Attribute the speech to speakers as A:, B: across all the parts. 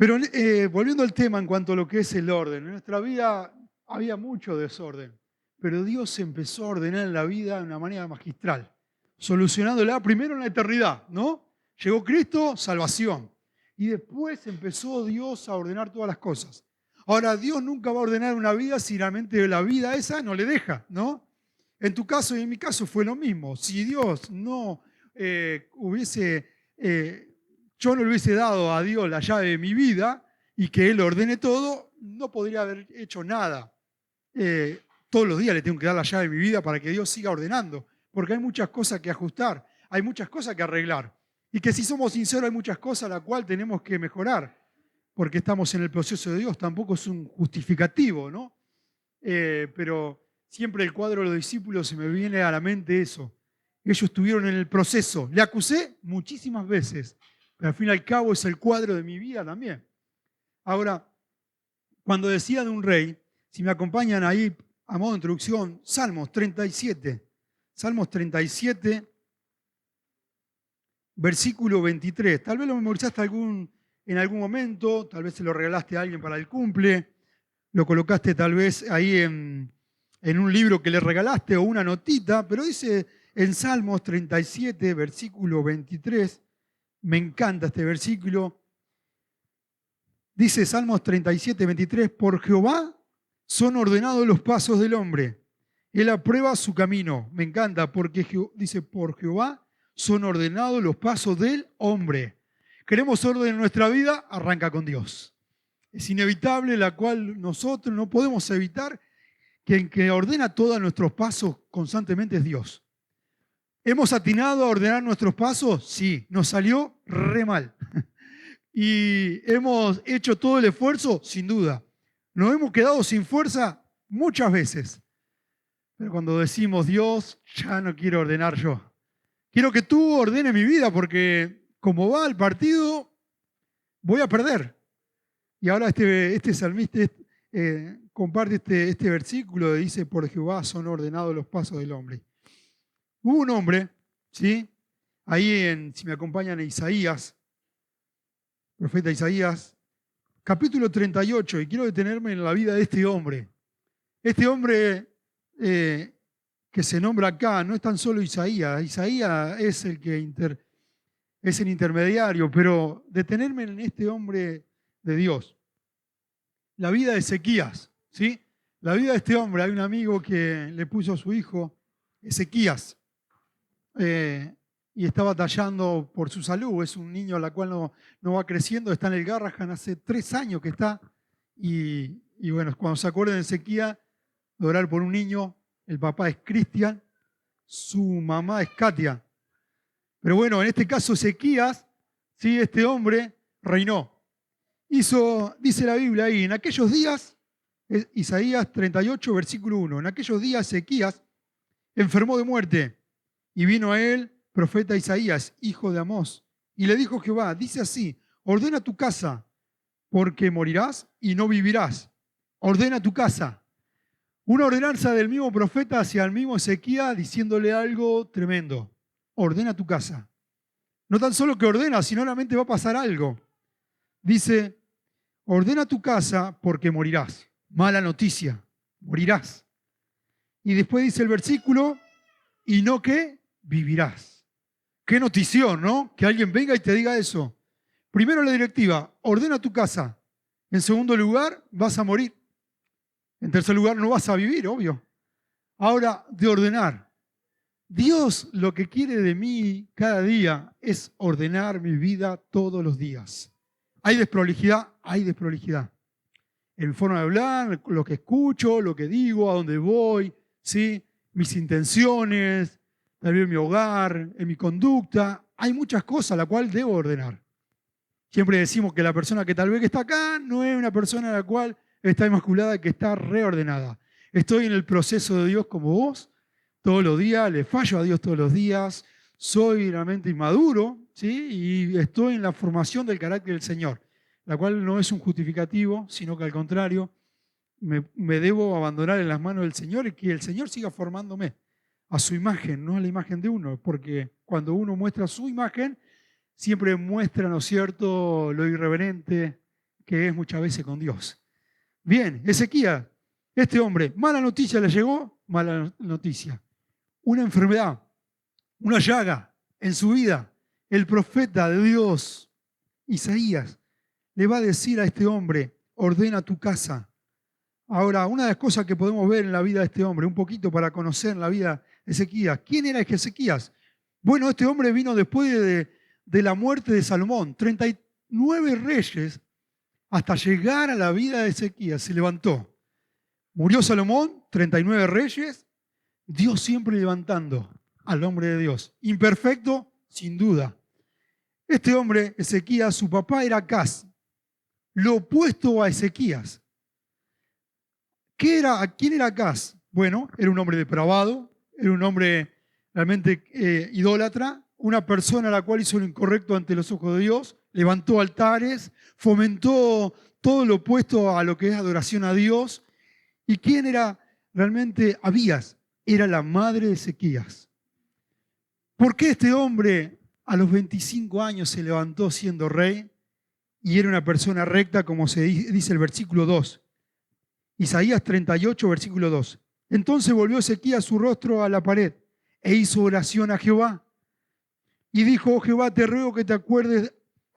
A: Pero volviendo al tema en cuanto a lo que es el orden, en nuestra vida había mucho desorden, pero Dios empezó a ordenar la vida de una manera magistral, solucionándola primero en la eternidad, ¿no? Llegó Cristo, salvación. Y después empezó Dios a ordenar todas las cosas. Ahora, Dios nunca va a ordenar una vida si realmente la vida esa no le deja, ¿no? En tu caso y en mi caso fue lo mismo. Si Dios no hubiese yo no le hubiese dado a Dios la llave de mi vida y que Él ordene todo, no podría haber hecho nada. Todos los días le tengo que dar la llave de mi vida para que Dios siga ordenando, porque hay muchas cosas que ajustar, hay muchas cosas que arreglar. Y que si somos sinceros, hay muchas cosas a las cuales tenemos que mejorar, porque estamos en el proceso de Dios, tampoco es un justificativo, ¿no? Pero siempre el cuadro de los discípulos se me viene a la mente eso. Ellos estuvieron en el proceso. Le acusé muchísimas veces, pero al fin y al cabo es el cuadro de mi vida también. Ahora, cuando decía de un rey, si me acompañan ahí a modo de introducción, Salmos 37. Salmos 37, versículo 23. Tal vez lo memorizaste en algún momento, tal vez se lo regalaste a alguien para el cumple, lo colocaste tal vez ahí en un libro que le regalaste o una notita, pero dice en Salmos 37, versículo 23, me encanta este versículo. Dice Salmos 37, 23, por Jehová son ordenados los pasos del hombre. Él aprueba su camino. Me encanta porque dice, por Jehová son ordenados los pasos del hombre. Queremos orden en nuestra vida, arranca con Dios. Es inevitable, la cual nosotros no podemos evitar que el que ordena todos nuestros pasos constantemente es Dios. ¿Hemos atinado a ordenar nuestros pasos? Sí, nos salió re mal. ¿Y hemos hecho todo el esfuerzo? Sin duda. Nos hemos quedado sin fuerza muchas veces. Pero cuando decimos, Dios, ya no quiero ordenar yo. Quiero que tú ordenes mi vida porque como va el partido, voy a perder. Y ahora este salmista comparte este versículo que dice, por Jehová son ordenados los pasos del hombre. Hubo un hombre, ¿sí? Ahí, si me acompañan, en Isaías, profeta Isaías, capítulo 38, y quiero detenerme en la vida de este hombre. Este hombre que se nombra acá no es tan solo Isaías. Isaías es es el intermediario, pero detenerme en este hombre de Dios. La vida de Ezequías, ¿sí? La vida de este hombre, hay un amigo que le puso a su hijo Ezequías y está batallando por su salud. Es un niño a la cual no va creciendo, está en el Garrahan, hace 3 años que está. Y bueno, cuando se acuerden de Ezequías, de orar por un niño, el papá es Cristian, su mamá es Katia. Pero bueno, en este caso Ezequías, ¿sí? Este hombre reinó. Dice la Biblia ahí, en aquellos días, Isaías 38, versículo 1, en aquellos días Ezequías enfermó de muerte y vino a él profeta Isaías, hijo de Amós, y le dijo Jehová, dice así, ordena tu casa, porque morirás y no vivirás. Ordena tu casa. Una ordenanza del mismo profeta hacia el mismo Ezequías diciéndole algo tremendo. Ordena tu casa. No tan solo que ordena, sino realmente va a pasar algo. Dice, ordena tu casa porque morirás. Mala noticia, morirás. Y después dice el versículo, y no que vivirás. Qué notición, ¿no? Que alguien venga y te diga eso. Primero la directiva, ordena tu casa. En segundo lugar, vas a morir. En tercer lugar, no vas a vivir, obvio. Ahora, de ordenar. Dios lo que quiere de mí cada día es ordenar mi vida todos los días. ¿Hay desprolijidad? Hay desprolijidad. En mi forma de hablar, lo que escucho, lo que digo, a dónde voy, ¿sí? Mis intenciones, tal vez en mi hogar, en mi conducta. Hay muchas cosas a las cuales debo ordenar. Siempre decimos que la persona que tal vez que está acá no es una persona a la cual está inmaculada, que está reordenada. Estoy en el proceso de Dios como vos, todos los días, le fallo a Dios todos los días, soy realmente inmaduro, ¿sí? Y estoy en la formación del carácter del Señor, la cual no es un justificativo, sino que al contrario, me debo abandonar en las manos del Señor y que el Señor siga formándome a su imagen, no a la imagen de uno, porque cuando uno muestra su imagen, siempre muestra, ¿no es cierto?, lo irreverente, que es muchas veces con Dios. Bien, Ezequías, este hombre, mala noticia le llegó, mala noticia. Una enfermedad, una llaga en su vida. El profeta de Dios, Isaías, le va a decir a este hombre, ordena tu casa. Ahora, una de las cosas que podemos ver en la vida de este hombre, un poquito para conocer la vida de Ezequías. ¿Quién era Ezequías? Bueno, este hombre vino después de la muerte de Salomón. 39 reyes hasta llegar a la vida de Ezequías se levantó. Murió Salomón, 39 reyes, Dios siempre levantando al hombre de Dios. Imperfecto, sin duda. Este hombre, Ezequías, su papá era Acaz, lo opuesto a Ezequías. ¿Quién era Acaz? Bueno, era un hombre depravado, era un hombre realmente idólatra, una persona a la cual hizo lo incorrecto ante los ojos de Dios, levantó altares, fomentó todo lo opuesto a lo que es adoración a Dios. ¿Y quién era realmente Abías? Era la madre de Ezequías. ¿Por qué este hombre a los 25 años se levantó siendo rey y era una persona recta, como se dice el versículo 2? Isaías 38, versículo 2. Entonces volvió Ezequías su rostro a la pared e hizo oración a Jehová. Y dijo, oh Jehová, te ruego que te acuerdes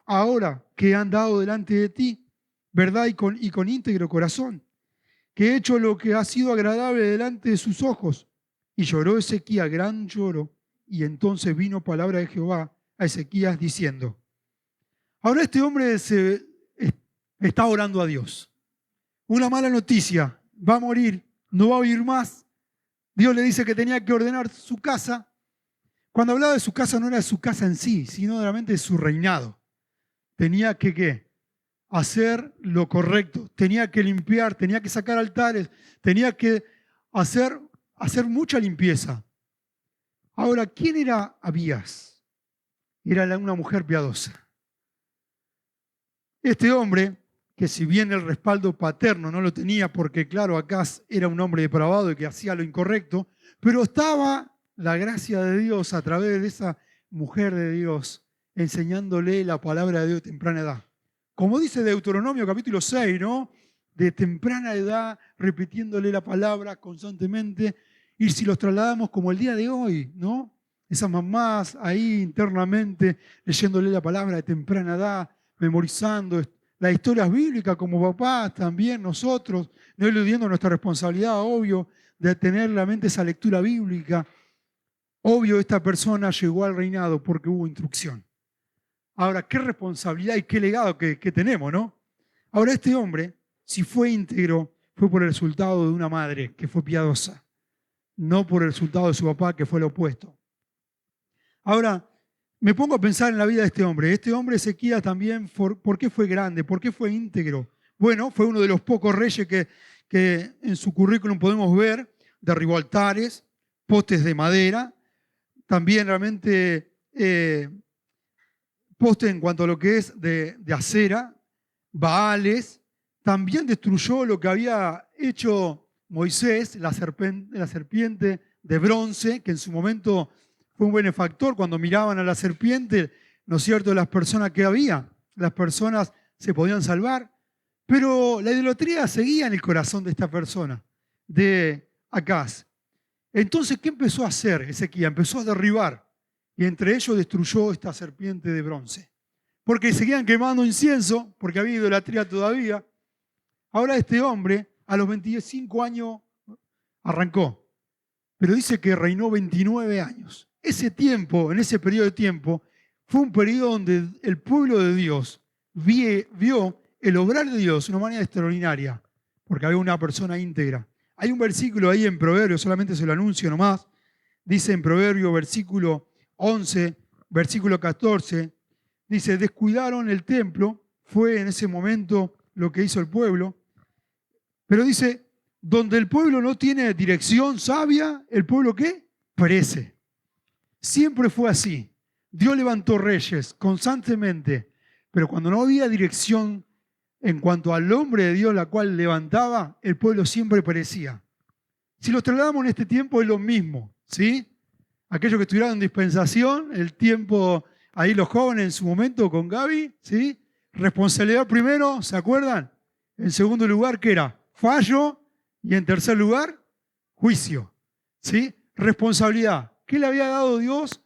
A: ahora que he andado delante de ti, verdad y con íntegro corazón, que he hecho lo que ha sido agradable delante de sus ojos. Y lloró Ezequías gran lloro, y entonces vino palabra de Jehová a Ezequías diciendo. Ahora este hombre está orando a Dios. Una mala noticia, va a morir, no va a vivir más. Dios le dice que tenía que ordenar su casa. Cuando hablaba de su casa no era de su casa en sí, sino realmente de su reinado. Tenía que ¿qué? Hacer lo correcto, tenía que limpiar, tenía que sacar altares, tenía que hacer mucha limpieza. Ahora, ¿quién era Abías? Era una mujer piadosa. Este hombre, que si bien el respaldo paterno no lo tenía, porque claro, Acaz era un hombre depravado y que hacía lo incorrecto, pero estaba la gracia de Dios a través de esa mujer de Dios, enseñándole la palabra de Dios de temprana edad. Como dice Deuteronomio capítulo 6, ¿no? De temprana edad, repitiéndole la palabra constantemente. Y si los trasladamos como el día de hoy, ¿no? Esas mamás ahí internamente leyéndole la palabra de temprana edad, memorizando las historias bíblicas como papás también nosotros, no eludiendo nuestra responsabilidad, obvio, de tener la mente esa lectura bíblica. Obvio, esta persona llegó al reinado porque hubo instrucción. Ahora, qué responsabilidad y qué legado que tenemos, ¿no? Ahora, este hombre, si fue íntegro, fue por el resultado de una madre que fue piadosa, no por el resultado de su papá, que fue lo opuesto. Ahora, me pongo a pensar en la vida de este hombre. Este hombre, Ezequías, también, ¿por qué fue grande? ¿Por qué fue íntegro? Bueno, fue uno de los pocos reyes que en su currículum podemos ver. Derribó altares, postes de madera, también realmente postes en cuanto a lo que es de acera, baales. También destruyó lo que había hecho Moisés, la serpiente de bronce, que en su momento fue un benefactor. Cuando miraban a la serpiente, ¿no es cierto?, las personas que había, las personas se podían salvar. Pero la idolatría seguía en el corazón de esta persona, de Acaz. Entonces, ¿qué empezó a hacer Ezequías? Empezó a derribar. Y entre ellos destruyó esta serpiente de bronce. Porque seguían quemando incienso, porque había idolatría todavía. Ahora este hombre, a los 25 años, arrancó. Pero dice que reinó 29 años. Ese tiempo, en ese periodo de tiempo, fue un periodo donde el pueblo de Dios vio el obrar de Dios de una manera extraordinaria, porque había una persona íntegra. Hay un versículo ahí en Proverbios, solamente se lo anuncio nomás, dice en Proverbios, versículo 11, versículo 14, dice, descuidaron el templo, fue en ese momento lo que hizo el pueblo, pero dice, donde el pueblo no tiene dirección sabia, ¿el pueblo qué? Perece. Siempre fue así. Dios levantó reyes constantemente, pero cuando no había dirección en cuanto al hombre de Dios la cual levantaba, el pueblo siempre perecía. Si los trasladamos en este tiempo es lo mismo, ¿sí? Aquellos que estuvieron en dispensación, el tiempo, ahí los jóvenes en su momento con Gaby, ¿sí? Responsabilidad primero, ¿se acuerdan? En segundo lugar, ¿qué era? Fallo. Y en tercer lugar, juicio. ¿Sí? Responsabilidad. ¿Qué le había dado Dios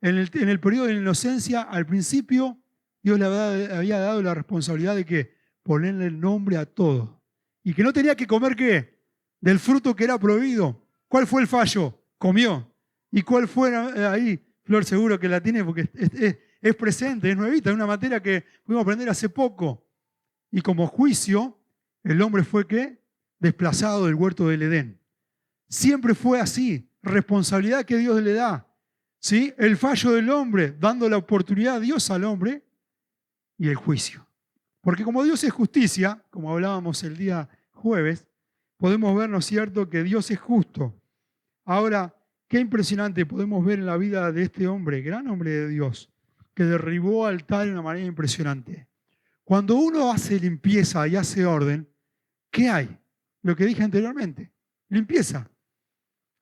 A: en el periodo de la inocencia? Al principio, Dios le había dado la responsabilidad de que ponerle el nombre a todo. Y que no tenía que comer, ¿qué? Del fruto que era prohibido. ¿Cuál fue el fallo? Comió. ¿Y cuál fue ahí? Flor seguro que la tiene porque es presente, es nuevita, es una materia que pudimos aprender hace poco. Y como juicio, el hombre fue, ¿qué? Desplazado del huerto del Edén. Siempre fue así, responsabilidad que Dios le da. ¿Sí? El fallo del hombre, dando la oportunidad a Dios al hombre, y el juicio. Porque como Dios es justicia, como hablábamos el día jueves, podemos ver, ¿no es cierto?, que Dios es justo. Ahora, qué impresionante podemos ver en la vida de este hombre, gran hombre de Dios, que derribó altar de una manera impresionante. Cuando uno hace limpieza y hace orden, ¿qué hay? Lo que dije anteriormente, limpieza.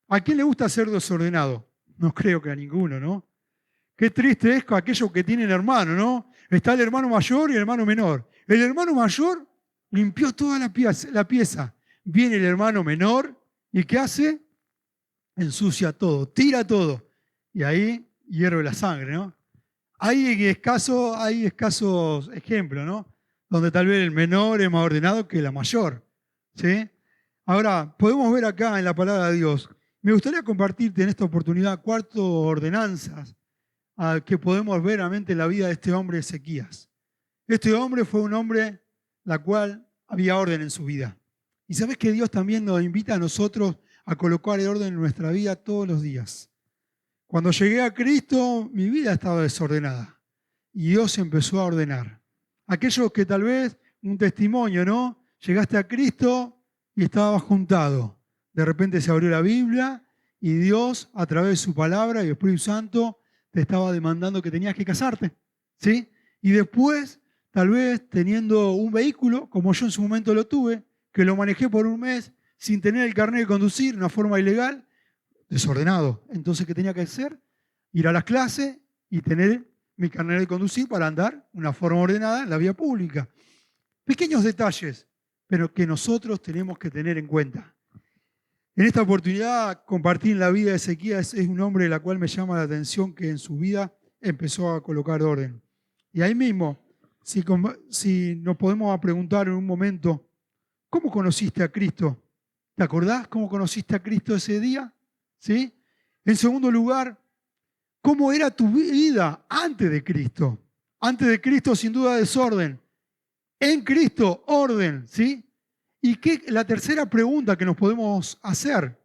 A: ¿A quién le gusta ser desordenado? No creo que a ninguno, ¿no? Qué triste es con aquellos que tienen hermano, ¿no? Está el hermano mayor y el hermano menor. El hermano mayor limpió toda la pieza. Viene el hermano menor y ¿qué hace? Ensucia todo, tira todo. Y ahí hierve la sangre, ¿no? Hay escasos ejemplos, ¿no? Donde tal vez el menor es más ordenado que la mayor, ¿sí? Ahora, podemos ver acá en la palabra de Dios. Me gustaría compartirte en esta oportunidad 4 ordenanzas que podemos ver realmente en la vida de este hombre Ezequías. Este hombre fue un hombre la cual había orden en su vida. Y sabes que Dios también nos invita a nosotros a colocar el orden en nuestra vida todos los días. Cuando llegué a Cristo, mi vida estaba desordenada. Y Dios empezó a ordenar. Aquellos que tal vez, un testimonio, ¿no? Llegaste a Cristo y estabas juntado. De repente se abrió la Biblia y Dios, a través de su palabra y el Espíritu Santo, te estaba demandando que tenías que casarte, ¿sí? Y después, tal vez teniendo un vehículo, como yo en su momento lo tuve, que lo manejé por un mes sin tener el carnet de conducir, de una forma ilegal, desordenado. Entonces, ¿qué tenía que hacer? Ir a las clases y tener mi carnet de conducir para andar de una forma ordenada en la vía pública. Pequeños detalles, pero que nosotros tenemos que tener en cuenta. En esta oportunidad compartir la vida de Ezequías es un hombre de la cual me llama la atención que en su vida empezó a colocar orden. Y ahí mismo, si nos podemos preguntar en un momento, ¿cómo conociste a Cristo? ¿Te acordás cómo conociste a Cristo ese día? ¿Sí? En segundo lugar, ¿cómo era tu vida antes de Cristo? Antes de Cristo, sin duda, desorden. En Cristo, orden, ¿sí? Y la tercera pregunta que nos podemos hacer,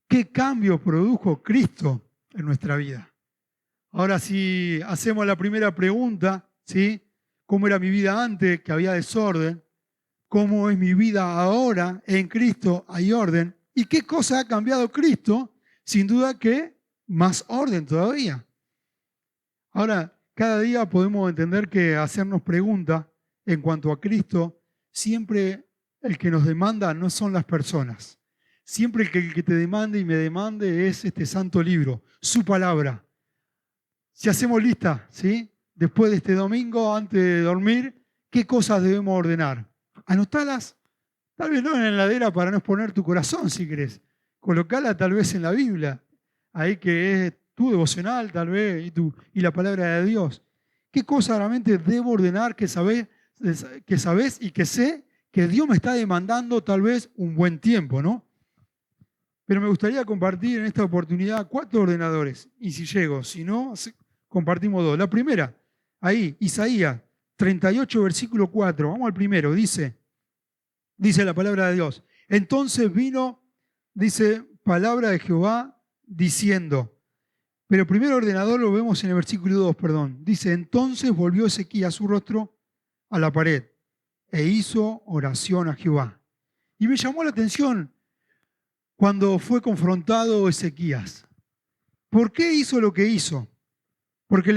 A: ¿qué cambio produjo Cristo en nuestra vida? Ahora, si hacemos la primera pregunta, ¿sí? ¿Cómo era mi vida antes, que había desorden? ¿Cómo es mi vida ahora? En Cristo hay orden. ¿Y qué cosa ha cambiado Cristo? Sin duda que más orden todavía. Ahora, cada día podemos entender que hacernos preguntas en cuanto a Cristo, siempre el que nos demanda no son las personas. Siempre el que te demande y me demande es este santo libro, su palabra. Si hacemos lista, ¿sí? Después de este domingo, antes de dormir, ¿qué cosas debemos ordenar? Anotalas, tal vez no en la heladera para no exponer tu corazón, si querés. Colocala tal vez en la Biblia, ahí que es tu devocional, tal vez, y la palabra de Dios. ¿Qué cosas realmente debo ordenar que sabés y que sé que Dios me está demandando tal vez un buen tiempo, ¿no? Pero me gustaría compartir en esta oportunidad 4 ordenadores. Y si llego, si no, compartimos 2. La primera, ahí, Isaías 38, versículo 4. Vamos al primero. Dice la palabra de Dios. Entonces vino, dice, palabra de Jehová diciendo. Pero el primer ordenador lo vemos en el versículo 2, perdón. Dice, entonces volvió Ezequías su rostro a la pared e hizo oración a Jehová. Y me llamó la atención cuando fue confrontado Ezequías. ¿Por qué hizo lo que hizo? Porque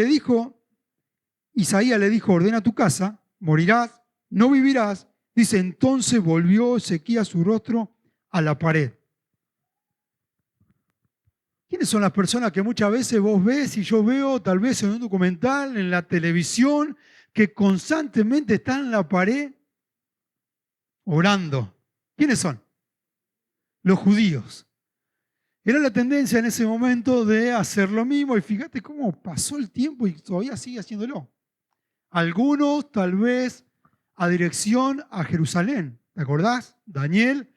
A: Isaías le dijo, ordena tu casa, morirás, no vivirás. Dice, entonces volvió Ezequías su rostro a la pared. ¿Quiénes son las personas que muchas veces vos ves y yo veo, tal vez en un documental, en la televisión, que constantemente están en la pared orando. ¿Quiénes son? Los judíos. Era la tendencia en ese momento de hacer lo mismo y fíjate cómo pasó el tiempo y todavía sigue haciéndolo. Algunos tal vez a dirección a Jerusalén. ¿Te acordás? Daniel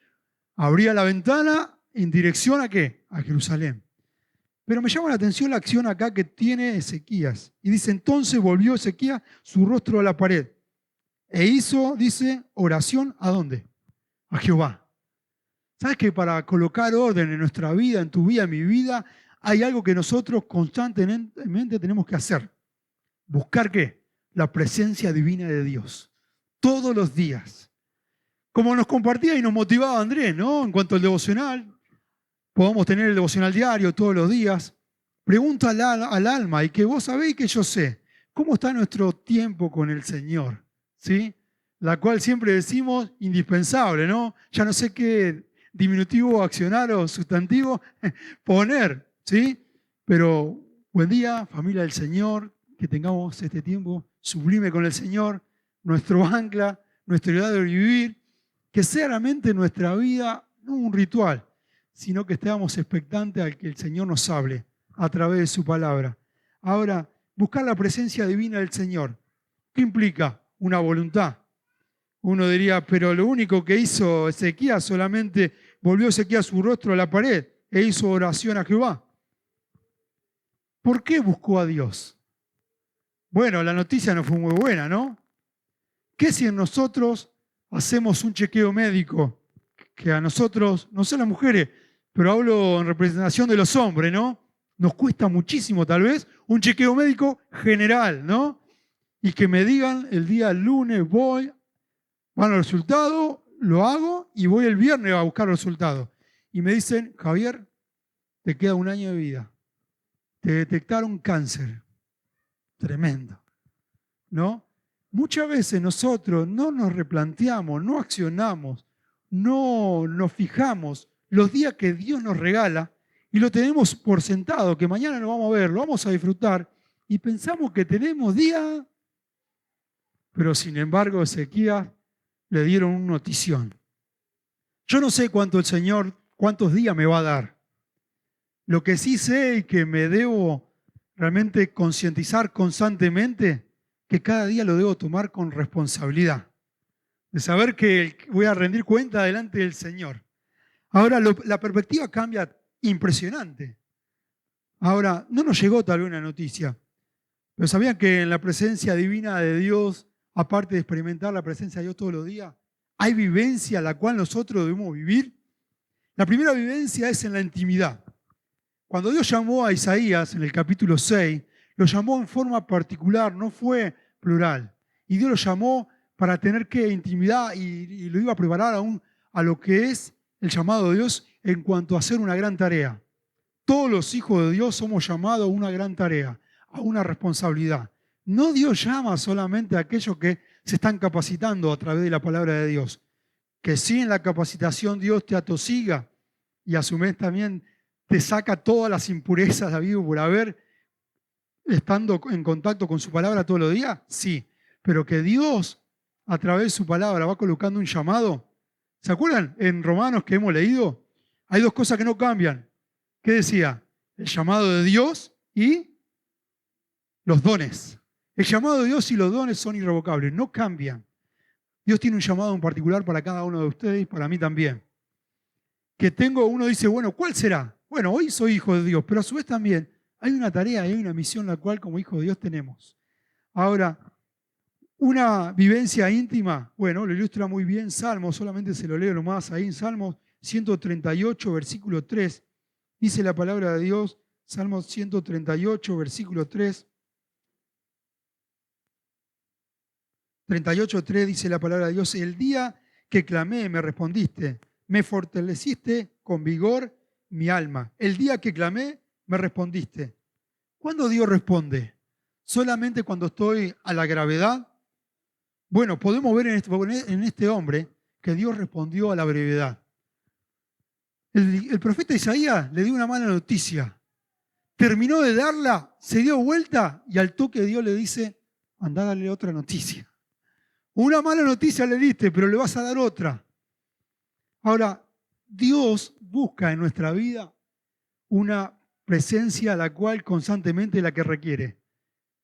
A: abría la ventana en dirección ¿a qué? A Jerusalén. Pero me llama la atención la acción acá que tiene Ezequías. Y dice, entonces volvió Ezequías su rostro a la pared. E hizo, dice, oración ¿a dónde? A Jehová. ¿Sabes que para colocar orden en nuestra vida, en tu vida, en mi vida, hay algo que nosotros constantemente tenemos que hacer? ¿Buscar qué? La presencia divina de Dios. Todos los días. Como nos compartía y nos motivaba Andrés, ¿no? En cuanto al devocional, podamos tener el devocional diario todos los días. Pregunta al alma y que vos sabéis que yo sé. ¿Cómo está nuestro tiempo con el Señor? ¿Sí? La cual siempre decimos indispensable, ¿no? Ya no sé qué diminutivo, accionar o sustantivo poner, ¿sí? Pero buen día, familia del Señor, que tengamos este tiempo sublime con el Señor, nuestro ancla, nuestra idea de vivir, que sea realmente nuestra vida no un ritual, sino que estemos expectantes al que el Señor nos hable a través de su palabra. Ahora, buscar la presencia divina del Señor. ¿Qué implica? Una voluntad. Uno diría, pero lo único que hizo Ezequías, solamente volvió Ezequías su rostro a la pared e hizo oración a Jehová. ¿Por qué buscó a Dios? Bueno, la noticia no fue muy buena, ¿no? ¿Qué si nosotros hacemos un chequeo médico? Que a nosotros, no sé las mujeres, pero hablo en representación de los hombres, ¿no? Nos cuesta muchísimo tal vez un chequeo médico general, ¿no? Y que me digan el día lunes voy, van al resultado, lo hago y voy el viernes a buscar el resultado. Y me dicen, Javier, te queda 1 año de vida. Te detectaron cáncer. Tremendo, ¿no? Muchas veces nosotros no nos replanteamos, no accionamos, no nos fijamos los días que Dios nos regala y lo tenemos por sentado, que mañana lo vamos a ver, lo vamos a disfrutar y pensamos que tenemos día, pero sin embargo Ezequías le dieron una notición. Yo no sé cuánto el Señor, cuántos días me va a dar. Lo que sí sé y que me debo realmente concientizar constantemente, que cada día lo debo tomar con responsabilidad, de saber que voy a rendir cuenta delante del Señor. Ahora, la perspectiva cambia impresionante. Ahora, no nos llegó tal vez una noticia, pero ¿sabían que en la presencia divina de Dios, aparte de experimentar la presencia de Dios todos los días, hay vivencia la cual nosotros debemos vivir? La primera vivencia es en la intimidad. Cuando Dios llamó a Isaías en el capítulo 6, lo llamó en forma particular, no fue plural. Y Dios lo llamó para tener que intimidad y lo iba a preparar aún a lo que es el llamado de Dios en cuanto a hacer una gran tarea. Todos los hijos de Dios somos llamados a una gran tarea, a una responsabilidad. No Dios llama solamente a aquellos que se están capacitando a través de la palabra de Dios. Que sí, en la capacitación Dios te atosiga y a su vez también te saca todas las impurezas de la vida por haber estando en contacto con su palabra todos los días, sí. Pero que Dios a través de su palabra va colocando un llamado. ¿Se acuerdan en Romanos que hemos leído? Hay 2 cosas que no cambian. ¿Qué decía? El llamado de Dios y los dones. El llamado de Dios y los dones son irrevocables, no cambian. Dios tiene un llamado en particular para cada uno de ustedes y para mí también. Que uno dice, bueno, ¿cuál será? Bueno, hoy soy hijo de Dios, pero a su vez también hay una tarea y hay una misión la cual como hijo de Dios tenemos. Ahora, una vivencia íntima, bueno, lo ilustra muy bien Salmos, solamente se lo leo nomás ahí en Salmos 138, versículo 3. Dice la palabra de Dios, Salmos 138, versículo 3. 38:3 dice la palabra de Dios, el día que clamé me respondiste, me fortaleciste con vigor mi alma. El día que clamé me respondiste. ¿Cuándo Dios responde? ¿Solamente cuando estoy a la gravedad? Bueno, podemos ver en este hombre que Dios respondió a la brevedad. El profeta Isaías le dio una mala noticia. Terminó de darla, se dio vuelta y al toque Dios le dice, Andá a darle otra noticia. Una mala noticia le diste, pero le vas a dar otra. Ahora, Dios busca en nuestra vida una presencia la cual constantemente es la que requiere.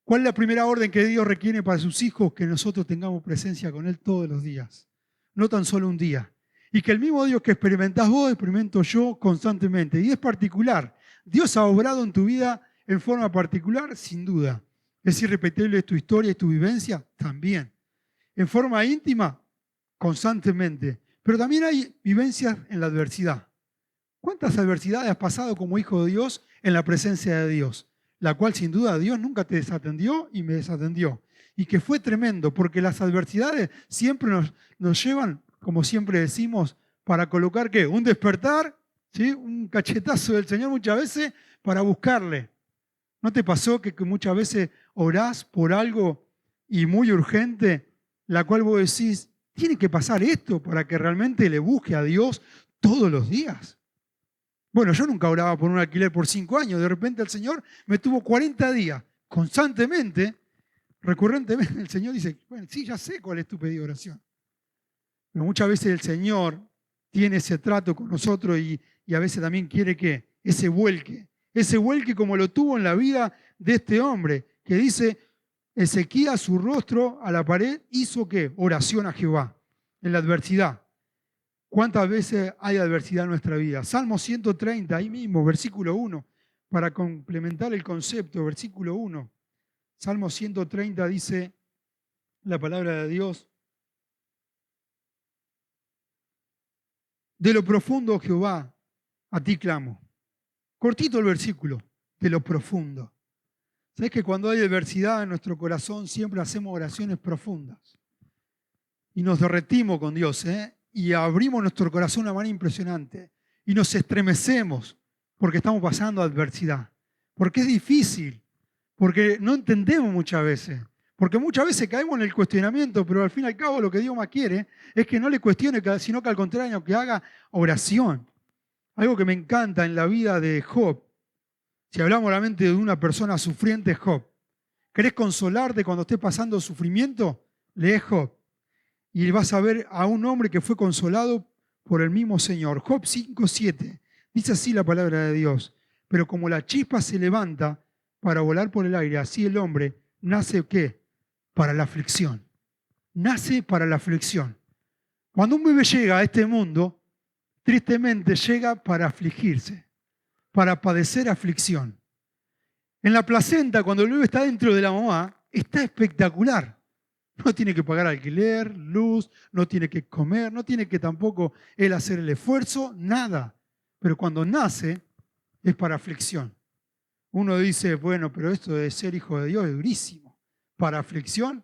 A: ¿Cuál es la primera orden que Dios requiere para sus hijos? Que nosotros tengamos presencia con Él todos los días, no tan solo un día. Y que el mismo Dios que experimentás vos, experimento yo constantemente. Y es particular. Dios ha obrado en tu vida en forma particular, sin duda. ¿Es irrepetible tu historia y tu vivencia? También. En forma íntima, constantemente. Pero también hay vivencias en la adversidad. ¿Cuántas adversidades has pasado como hijo de Dios en la presencia de Dios? La cual sin duda Dios nunca te desatendió y me desatendió. Y que fue tremendo, porque las adversidades siempre nos llevan, como siempre decimos, para colocar ¿qué? Un despertar, ¿sí? Un cachetazo del Señor muchas veces para buscarle. ¿No te pasó que muchas veces orás por algo y muy urgente, la cual vos decís, tiene que pasar esto para que realmente le busque a Dios todos los días? Bueno, yo nunca oraba por un alquiler por 5 años. De repente el Señor me tuvo 40 días, constantemente, recurrentemente. El Señor dice, bueno, sí, ya sé cuál es tu pedido de oración. Pero muchas veces el Señor tiene ese trato con nosotros y a veces también quiere que ese vuelque como lo tuvo en la vida de este hombre, que dice, Ezequías su rostro a la pared hizo ¿qué? Oración a Jehová, en la adversidad. ¿Cuántas veces hay adversidad en nuestra vida? Salmo 130, ahí mismo, versículo 1, para complementar el concepto, versículo 1. Salmo 130 dice la palabra de Dios. De lo profundo, Jehová, a ti clamo. Cortito el versículo, de lo profundo. ¿Sabes que cuando hay adversidad en nuestro corazón siempre hacemos oraciones profundas? Y nos derretimos con Dios, y abrimos nuestro corazón de una manera impresionante. Y nos estremecemos porque estamos pasando adversidad. Porque es difícil, porque no entendemos muchas veces. Porque muchas veces caemos en el cuestionamiento, pero al fin y al cabo lo que Dios más quiere es que no le cuestione, sino que al contrario, que haga oración. Algo que me encanta en la vida de Job, si hablamos realmente de una persona sufriente, es Job. ¿Querés consolarte cuando estés pasando sufrimiento? Lee Job. Y vas a ver a un hombre que fue consolado por el mismo Señor. Job 5:7. Dice así la palabra de Dios. Pero como la chispa se levanta para volar por el aire, así el hombre nace ¿qué? Para la aflicción. Nace para la aflicción. Cuando un bebé llega a este mundo, tristemente llega para afligirse, para padecer aflicción. En la placenta, cuando el bebé está dentro de la mamá, está espectacular. No tiene que pagar alquiler, luz, no tiene que comer, no tiene que tampoco él hacer el esfuerzo, nada. Pero cuando nace, es para aflicción. Uno dice, bueno, pero esto de ser hijo de Dios es durísimo. Para aflicción.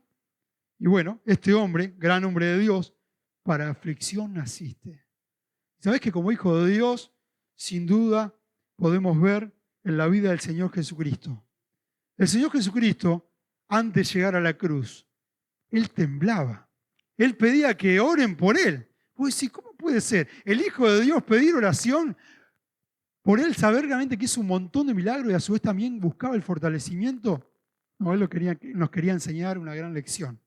A: Y bueno, este hombre, gran hombre de Dios, para aflicción naciste. ¿Sabés que como hijo de Dios, sin duda, podemos ver en la vida del Señor Jesucristo? El Señor Jesucristo, antes de llegar a la cruz, Él temblaba. Él pedía que oren por Él. Vos decís, ¿cómo puede ser? El Hijo de Dios pedir oración por Él, saber realmente que hizo un montón de milagros y a su vez también buscaba el fortalecimiento. No, Él nos quería enseñar una gran lección.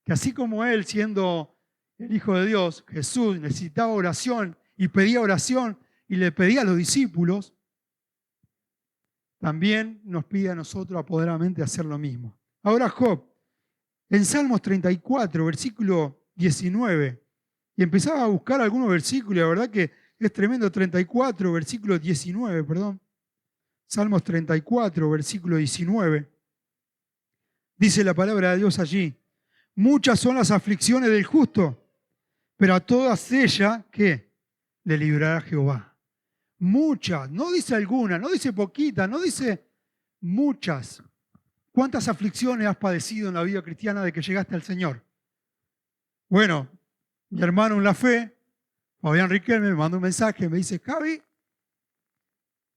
A: Que así como Él, siendo el Hijo de Dios, Jesús, necesitaba oración y pedía oración y le pedía a los discípulos, también nos pide a nosotros apoderadamente hacer lo mismo. Ahora Job, en Salmos 34, versículo 19, y empezaba a buscar algunos versículos, y la verdad que es tremendo, 34, versículo 19, perdón. Salmos 34, versículo 19. Dice la palabra de Dios allí, muchas son las aflicciones del justo, pero a todas ellas, ¿qué? Le librará Jehová. Muchas, no dice alguna, no dice poquita, no dice muchas. ¿Cuántas aflicciones has padecido en la vida cristiana de que llegaste al Señor? Bueno, mi hermano en la fe, Fabián Riquelme, me mandó un mensaje, me dice, Javi,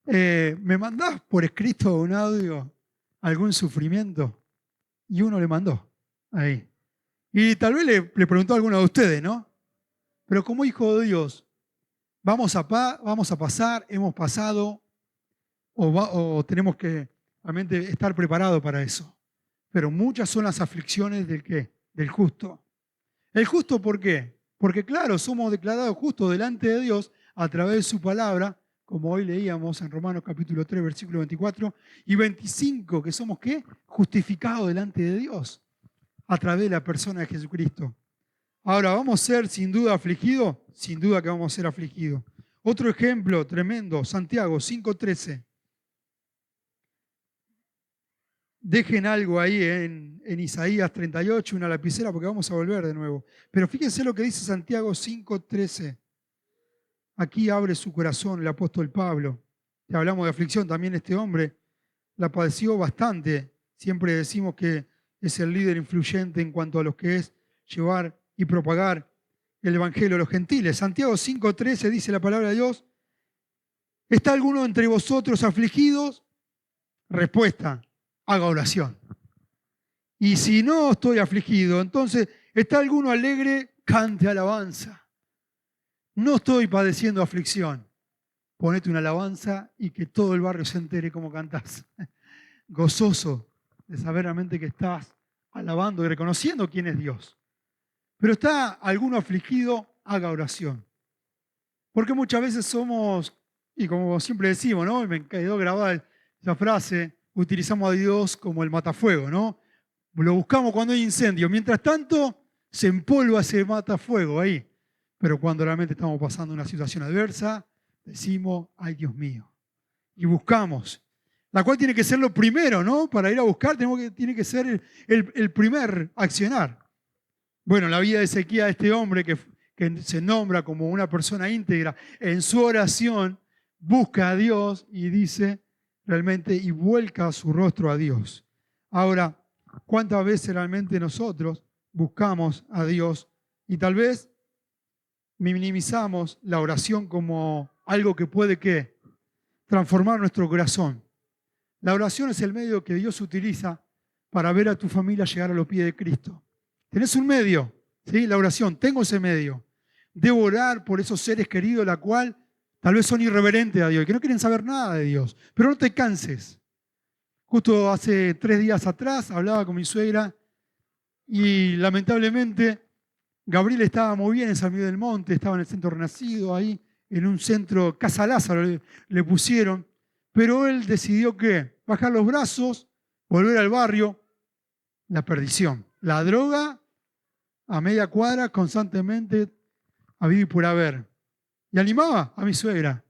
A: ¿me mandás por escrito un audio algún sufrimiento? Y uno le mandó ahí. Y tal vez le preguntó a alguno de ustedes, ¿no? Pero como hijo de Dios, vamos a pasar, hemos pasado, o tenemos que realmente estar preparados para eso. pero muchas son las aflicciones del ¿qué? Del justo. ¿El justo por qué? Porque claro, somos declarados justos delante de Dios a través de su palabra, como hoy leíamos en Romanos capítulo 3, versículo 24 y 25, que somos ¿qué? Justificados delante de Dios a través de la persona de Jesucristo. Ahora, ¿vamos a ser sin duda afligidos? Sin duda que vamos a ser afligidos. Otro ejemplo tremendo, Santiago 5:13. Dejen algo ahí en Isaías 38, una lapicera, porque vamos a volver de nuevo. Pero fíjense lo que dice Santiago 5:13. Aquí abre su corazón el apóstol Pablo. Ya hablamos de aflicción, también este hombre la padeció bastante. Siempre decimos que es el líder influyente en cuanto a lo que es llevar y propagar el evangelio a los gentiles. Santiago 5:13 dice la palabra de Dios: ¿está alguno entre vosotros afligidos? Respuesta: haga oración. Y si no estoy afligido, entonces, ¿está alguno alegre? Cante alabanza. No estoy padeciendo aflicción. Ponete una alabanza y que todo el barrio se entere cómo cantás. Gozoso de saber realmente que estás alabando y reconociendo quién es Dios. Pero ¿está alguno afligido? Haga oración. Porque muchas veces somos, y como siempre decimos, ¿no? Me quedó grabada esa frase, utilizamos a Dios como el matafuego, ¿no? Lo buscamos cuando hay incendio. Mientras tanto, se empolva ese matafuego ahí. Pero cuando realmente estamos pasando una situación adversa, decimos: ay, Dios mío. Y buscamos. La cual tiene que ser lo primero, ¿no? Para ir a buscar tiene que ser el primer accionar. Bueno, la vida de Ezequías, este hombre que se nombra como una persona íntegra, en su oración busca a Dios y dice realmente y vuelca su rostro a Dios. Ahora, ¿cuántas veces realmente nosotros buscamos a Dios y tal vez minimizamos la oración como algo que puede ¿qué? Transformar nuestro corazón? La oración es el medio que Dios utiliza para ver a tu familia llegar a los pies de Cristo. Tenés un medio, ¿sí? La oración, tengo ese medio. Debo orar por esos seres queridos, la cual tal vez son irreverentes a Dios y que no quieren saber nada de Dios. Pero no te canses. Justo hace 3 días atrás hablaba con mi suegra y lamentablemente Gabriel estaba muy bien en San Miguel del Monte, estaba en el centro Renacido, ahí en un centro, Casa Lázaro le pusieron, pero él decidió que bajar los brazos, volver al barrio, la perdición. La droga a media cuadra constantemente habido y por haber. Y animaba a mi suegra.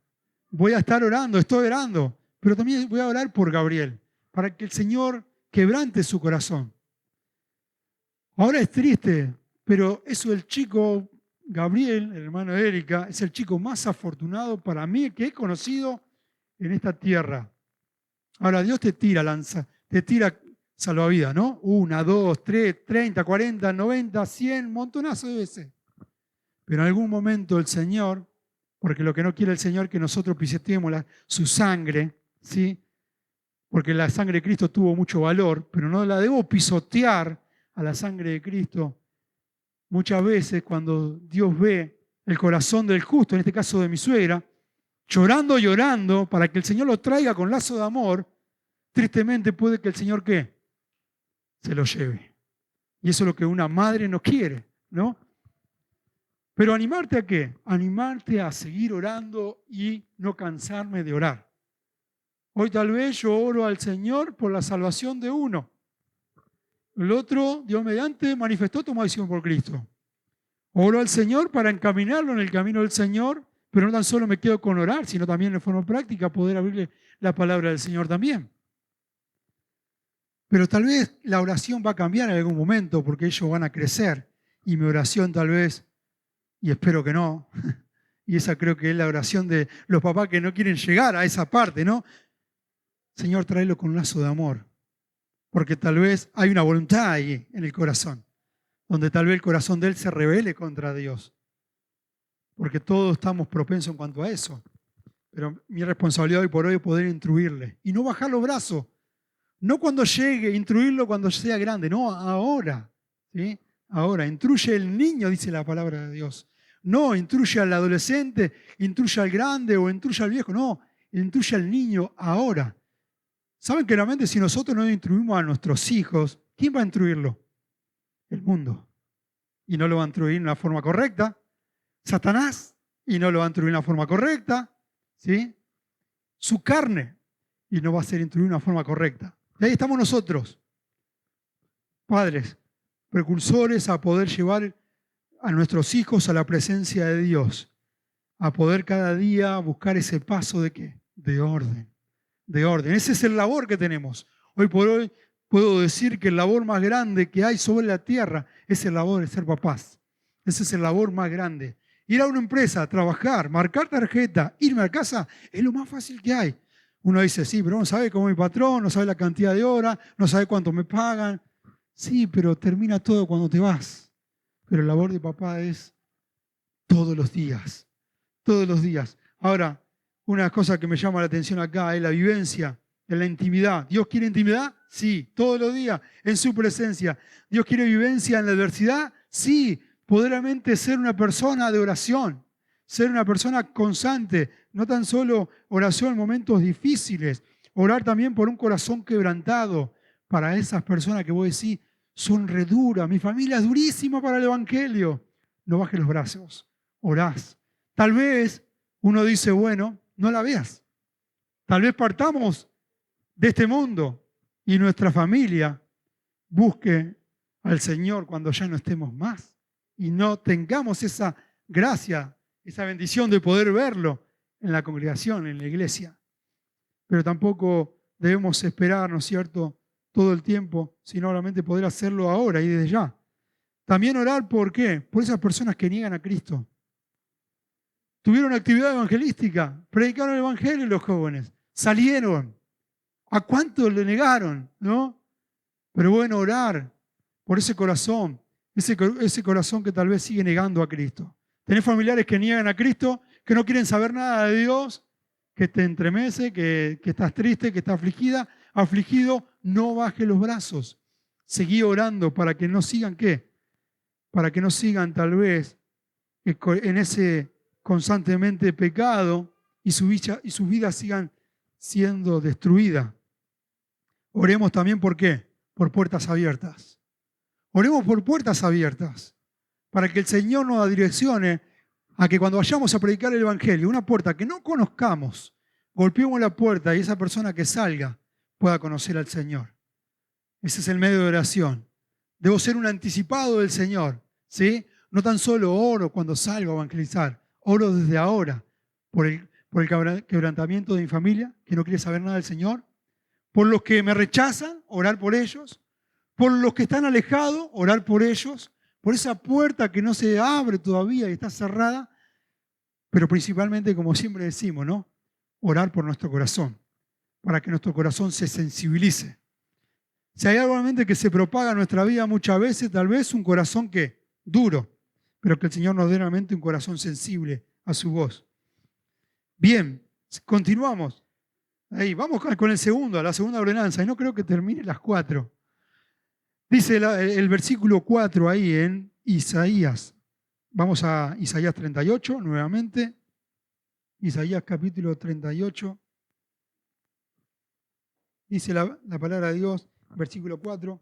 A: Voy a estar orando, estoy orando, pero también voy a orar por Gabriel, para que el Señor quebrante su corazón. Ahora es triste, pero eso el chico Gabriel, el hermano de Erika, es el chico más afortunado para mí que he conocido en esta tierra. Ahora Dios te tira lanza, te tira salvavidas, ¿no? 1, 2, 3, 30, 40, 90, 100, montonazo de veces. Pero en algún momento el Señor, porque lo que no quiere el Señor es que nosotros pisoteemos su sangre, ¿sí? Porque la sangre de Cristo tuvo mucho valor, pero no la debo pisotear a la sangre de Cristo. Muchas veces cuando Dios ve el corazón del justo, en este caso de mi suegra, llorando para que el Señor lo traiga con lazo de amor, tristemente puede que el Señor ¿qué? Se lo lleve. Y eso es lo que una madre no quiere, ¿no? Pero ¿animarte a qué? Animarte a seguir orando y no cansarme de orar. Hoy tal vez yo oro al Señor por la salvación de uno. El otro, Dios mediante, manifestó tomó decisión por Cristo. Oro al Señor para encaminarlo en el camino del Señor, pero no tan solo me quedo con orar, sino también de forma práctica poder abrirle la palabra del Señor también. Pero tal vez la oración va a cambiar en algún momento porque ellos van a crecer y mi oración tal vez, y espero que no, y esa creo que es la oración de los papás que no quieren llegar a esa parte, ¿no? Señor, tráelo con un lazo de amor, porque tal vez hay una voluntad ahí en el corazón, donde tal vez el corazón de él se rebele contra Dios, porque todos estamos propensos en cuanto a eso. Pero mi responsabilidad hoy por hoy es poder instruirle y no bajar los brazos. No cuando llegue, instruirlo cuando sea grande, no, ahora. ¿Sí? Ahora, instruye el niño, dice la palabra de Dios. No, instruye al adolescente, instruye al grande o instruye al viejo. No, instruye al niño ahora. ¿Saben que realmente si nosotros no instruimos a nuestros hijos, ¿quién va a instruirlo? El mundo. Y no lo va a instruir de una forma correcta. Satanás, y no lo va a instruir de una forma correcta. ¿Sí? Su carne, y no va a ser instruido de una forma correcta. Y ahí estamos nosotros, padres, precursores a poder llevar a nuestros hijos a la presencia de Dios, a poder cada día buscar ese paso de ¿qué? De orden, de orden. Ese es el labor que tenemos. Hoy por hoy puedo decir que el labor más grande que hay sobre la tierra es el labor de ser papás. Ese es el labor más grande. Ir a una empresa, trabajar, marcar tarjeta, irme a casa, es lo más fácil que hay. Uno dice, sí, pero no sabe cómo es mi patrón, no sabe la cantidad de horas, no sabe cuánto me pagan. Sí, pero termina todo cuando te vas. Pero el labor de papá es todos los días, todos los días. Ahora, una cosa que me llama la atención acá es la vivencia, en la intimidad. ¿Dios quiere intimidad? Sí, todos los días, en su presencia. ¿Dios quiere vivencia en la adversidad? Sí, poderamente ser una persona de oración, ser una persona constante, no tan solo oración en momentos difíciles, orar también por un corazón quebrantado para esas personas que vos decís, son re duras, mi familia es durísima para el Evangelio. No bajes los brazos, orás. Tal vez uno dice, bueno, no la veas. Tal vez partamos de este mundo y nuestra familia busque al Señor cuando ya no estemos más y no tengamos esa gracia, esa bendición de poder verlo en la congregación, en la iglesia. Pero tampoco debemos esperar, ¿no es cierto?, todo el tiempo, sino solamente poder hacerlo ahora y desde ya. También orar, ¿por qué? Por esas personas que niegan a Cristo. Tuvieron actividad evangelística, predicaron el Evangelio los jóvenes, salieron. ¿A cuántos le negaron? ¿No? Pero bueno, orar por ese corazón que tal vez sigue negando a Cristo. Tenés familiares que niegan a Cristo, que no quieren saber nada de Dios, que te entremece, que estás triste, que estás afligido, no bajes los brazos. Seguí orando para que no sigan, ¿qué? Para que no sigan tal vez en ese constantemente pecado y sus vidas sigan siendo destruidas. Oremos también, ¿por qué? Por puertas abiertas. Oremos por puertas abiertas, para que el Señor nos direccione a que cuando vayamos a predicar el Evangelio, una puerta que no conozcamos, golpeemos la puerta y esa persona que salga pueda conocer al Señor. Ese es el medio de oración. Debo ser un anticipado del Señor, ¿sí? No tan solo oro cuando salgo a evangelizar, oro desde ahora por el quebrantamiento de mi familia, que no quiere saber nada del Señor, por los que me rechazan, orar por ellos, por los que están alejados, orar por ellos, por esa puerta que no se abre todavía y está cerrada, pero principalmente, como siempre decimos, ¿no? Orar por nuestro corazón, para que nuestro corazón se sensibilice. Si hay algo realmente que se propaga en nuestra vida muchas veces, tal vez un corazón que duro, pero que el Señor nos dé realmente un corazón sensible a su voz. Bien, continuamos. Ahí, vamos con la segunda ordenanza, y no creo que termine las 4. Dice el versículo 4 ahí en Isaías. Vamos a Isaías 38 nuevamente. Isaías capítulo 38. Dice la palabra de Dios, versículo 4.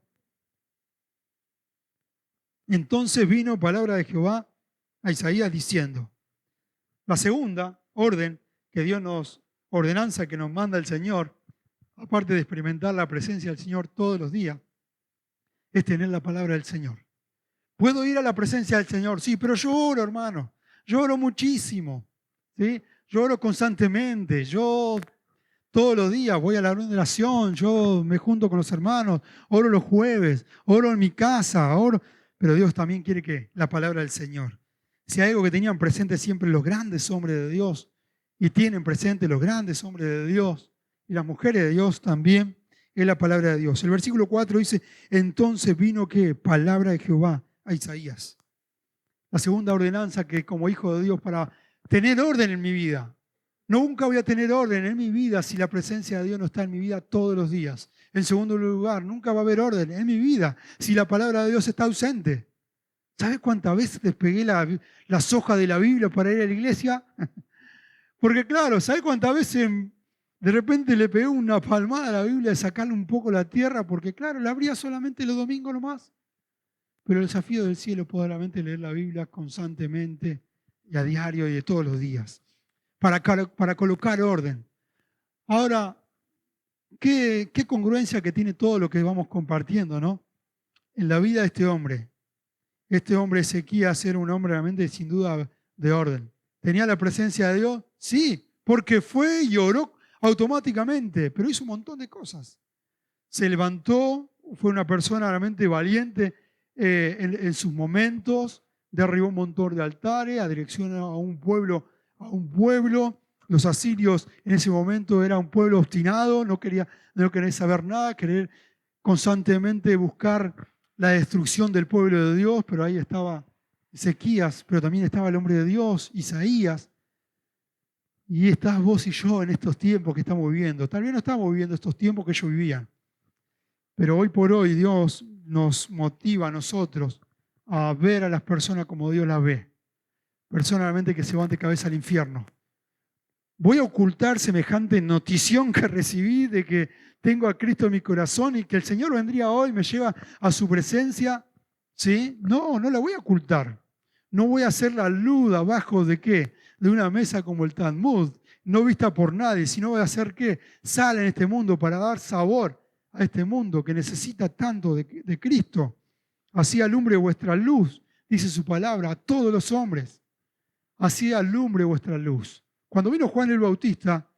A: Entonces vino palabra de Jehová a Isaías diciendo. La segunda orden que ordenanza que nos manda el Señor, aparte de experimentar la presencia del Señor todos los días, es tener la palabra del Señor. Puedo ir a la presencia del Señor, sí, pero yo oro, hermano. Yo oro muchísimo, ¿sí? Yo oro constantemente. Yo todos los días voy a la oración, yo me junto con los hermanos, oro los jueves, oro en mi casa, oro. Pero Dios también quiere que la palabra del Señor. Si hay algo que tenían presente siempre los grandes hombres de Dios, y tienen presente los grandes hombres de Dios, y las mujeres de Dios también, es la palabra de Dios. El versículo 4 dice, entonces vino ¿qué? Palabra de Jehová a Isaías. La segunda ordenanza que como hijo de Dios para tener orden en mi vida. Nunca voy a tener orden en mi vida si la presencia de Dios no está en mi vida todos los días. En segundo lugar, nunca va a haber orden en mi vida si la palabra de Dios está ausente. ¿Sabes cuántas veces despegué las hojas de la Biblia para ir a la iglesia? Porque claro, ¿sabes cuántas veces De repente le pegó una palmada a la Biblia de sacarle un poco la tierra, porque claro, la abría solamente los domingos nomás. Pero el desafío del cielo es poderamente leer la Biblia constantemente y a diario y de todos los días, para colocar orden. Ahora, qué congruencia que tiene todo lo que vamos compartiendo, ¿no? En la vida de este hombre. Este hombre Ezequías era un hombre realmente sin duda de orden. ¿Tenía la presencia de Dios? Sí, porque fue y oró automáticamente, pero hizo un montón de cosas. Se levantó, fue una persona realmente valiente en sus momentos, derribó un montón de altares, a dirección a un pueblo. Los asirios en ese momento era un pueblo obstinado, no quería saber nada, querer constantemente buscar la destrucción del pueblo de Dios, pero ahí estaba Ezequías, pero también estaba el hombre de Dios, Isaías. Y estás vos y yo en estos tiempos que estamos viviendo. Tal vez no estamos viviendo estos tiempos que ellos vivían, pero hoy por hoy Dios nos motiva a nosotros a ver a las personas como Dios las ve. Personalmente que se van de cabeza al infierno. ¿Voy a ocultar semejante notición que recibí de que tengo a Cristo en mi corazón y que el Señor vendría hoy y me lleva a su presencia? ¿Sí? No la voy a ocultar. No voy a hacer la luz abajo de qué, de una mesa como el Talmud, no vista por nadie, sino voy a hacer qué, sal en este mundo para dar sabor a este mundo que necesita tanto de Cristo. Así alumbre vuestra luz, dice su palabra, a todos los hombres. Así alumbre vuestra luz. Cuando vino Juan el Bautista,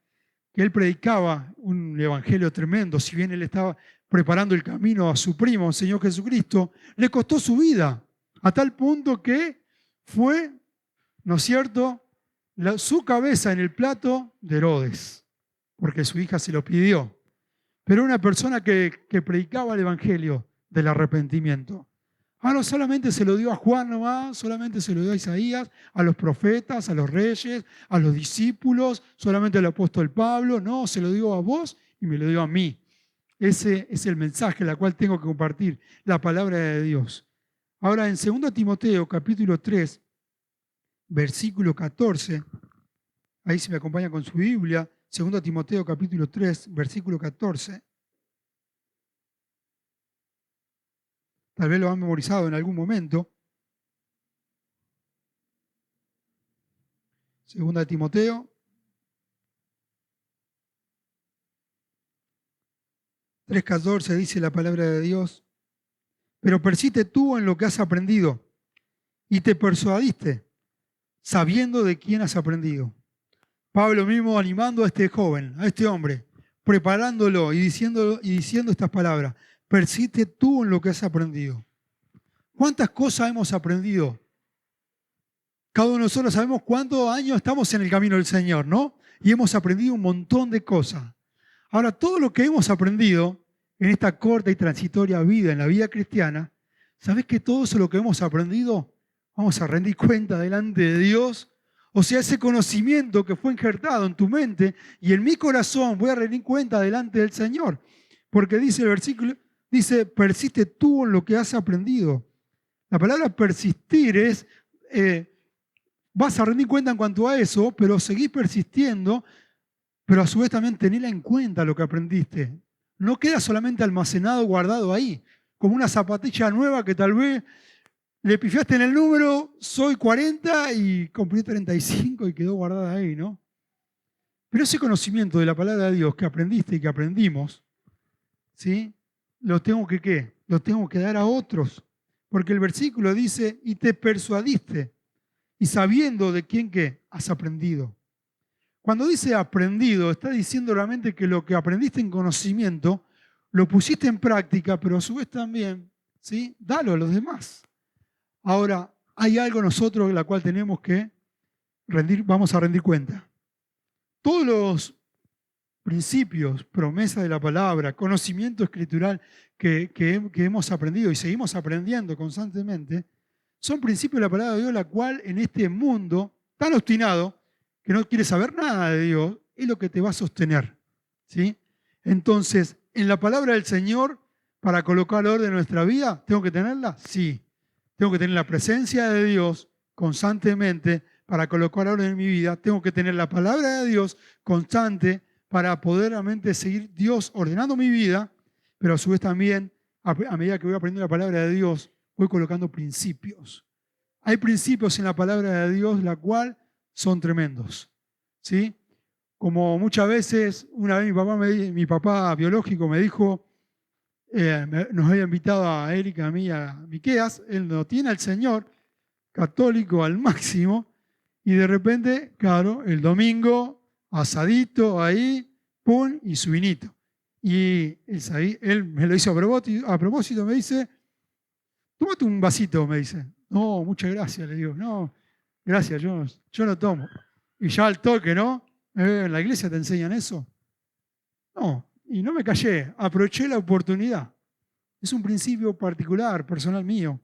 A: que él predicaba un evangelio tremendo, si bien él estaba preparando el camino a su primo, el Señor Jesucristo, le costó su vida, a tal punto que fue, ¿no es cierto?, su cabeza en el plato de Herodes, porque su hija se lo pidió. Pero una persona que predicaba el evangelio del arrepentimiento. No solamente se lo dio a Juan nomás, solamente se lo dio a Isaías, a los profetas, a los reyes, a los discípulos, solamente al apóstol Pablo. No, se lo dio a vos y me lo dio a mí. Ese es el mensaje al cual tengo que compartir, la palabra de Dios. Ahora, en 2 Timoteo, capítulo 3, versículo 14, ahí se me acompaña con su Biblia, 2 Timoteo, capítulo 3, versículo 14. Tal vez lo han memorizado en algún momento. 2 Timoteo 3:14 dice la palabra de Dios: pero persiste tú en lo que has aprendido y te persuadiste, sabiendo de quién has aprendido. Pablo mismo animando a este joven, a este hombre, preparándolo y diciendo estas palabras: persiste tú en lo que has aprendido. ¿Cuántas cosas hemos aprendido? Cada uno de nosotros sabemos cuántos años estamos en el camino del Señor, ¿no? Y hemos aprendido un montón de cosas. Ahora, todo lo que hemos aprendido en esta corta y transitoria vida, en la vida cristiana, ¿sabés que todo eso lo que hemos aprendido vamos a rendir cuenta delante de Dios? O sea, ese conocimiento que fue injertado en tu mente y en mi corazón, voy a rendir cuenta delante del Señor. Porque dice el versículo, dice, persiste tú en lo que has aprendido. La palabra persistir es, vas a rendir cuenta en cuanto a eso, pero seguís persistiendo, pero a su vez también tenela en cuenta lo que aprendiste. No queda solamente almacenado, guardado ahí, como una zapatilla nueva que tal vez le pifiaste en el número, soy 40 y cumplí 35 y quedó guardada ahí, ¿no? Pero ese conocimiento de la palabra de Dios que aprendiste y que aprendimos, ¿sí? Lo tengo que ¿qué? Lo tengo que dar a otros. Porque el versículo dice, y te persuadiste, y sabiendo de quién ¿qué? Has aprendido. Cuando dice aprendido, está diciendo realmente que lo que aprendiste en conocimiento, lo pusiste en práctica, pero a su vez también, ¿sí? Dalo a los demás. Ahora, hay algo nosotros en la cual tenemos que vamos a rendir cuenta. Todos los principios, promesas de la palabra, conocimiento escritural que hemos aprendido y seguimos aprendiendo constantemente, son principios de la palabra de Dios, la cual en este mundo tan obstinado, que no quiere saber nada de Dios, es lo que te va a sostener, ¿sí? Entonces, en la palabra del Señor, para colocar orden en nuestra vida, ¿tengo que tenerla? Sí. Tengo que tener la presencia de Dios constantemente para colocar orden en mi vida. Tengo que tener la palabra de Dios constante para poder realmente seguir Dios ordenando mi vida, pero a su vez también, a medida que voy aprendiendo la palabra de Dios, voy colocando principios. Hay principios en la palabra de Dios, la cual son tremendos, ¿sí? Como muchas veces, una vez mi papá biológico me dijo, nos había invitado a Erika, a mí, a Miqueas, él no tiene al Señor, católico al máximo, y de repente, claro, el domingo, asadito ahí, pum, y su vinito. Y él me lo hizo a propósito, me dice, tómate un vasito, me dice. No, muchas gracias, le digo. No, gracias, yo no tomo. Y ya al toque, ¿no? ¿En la iglesia te enseñan eso? No, y no me callé, aproveché la oportunidad. Es un principio particular, personal mío,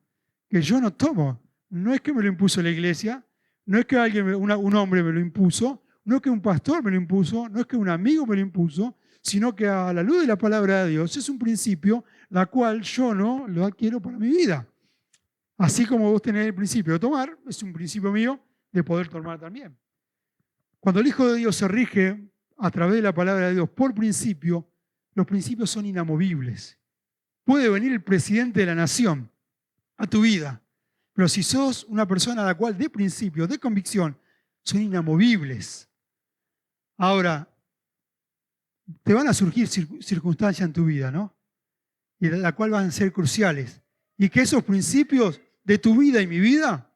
A: que yo no tomo. No es que me lo impuso la iglesia, no es que un hombre me lo impuso, no es que un pastor me lo impuso, no es que un amigo me lo impuso, sino que a la luz de la palabra de Dios es un principio la cual yo no lo adquiero para mi vida. Así como vos tenés el principio de tomar, es un principio mío de poder tomar también. Cuando el Hijo de Dios se rige a través de la palabra de Dios por principio, los principios son inamovibles. Puede venir el presidente de la nación a tu vida, pero si sos una persona a la cual de principio, de convicción, son inamovibles. Ahora, te van a surgir circunstancias en tu vida, ¿no? Y la cual van a ser cruciales. Y que esos principios de tu vida y mi vida,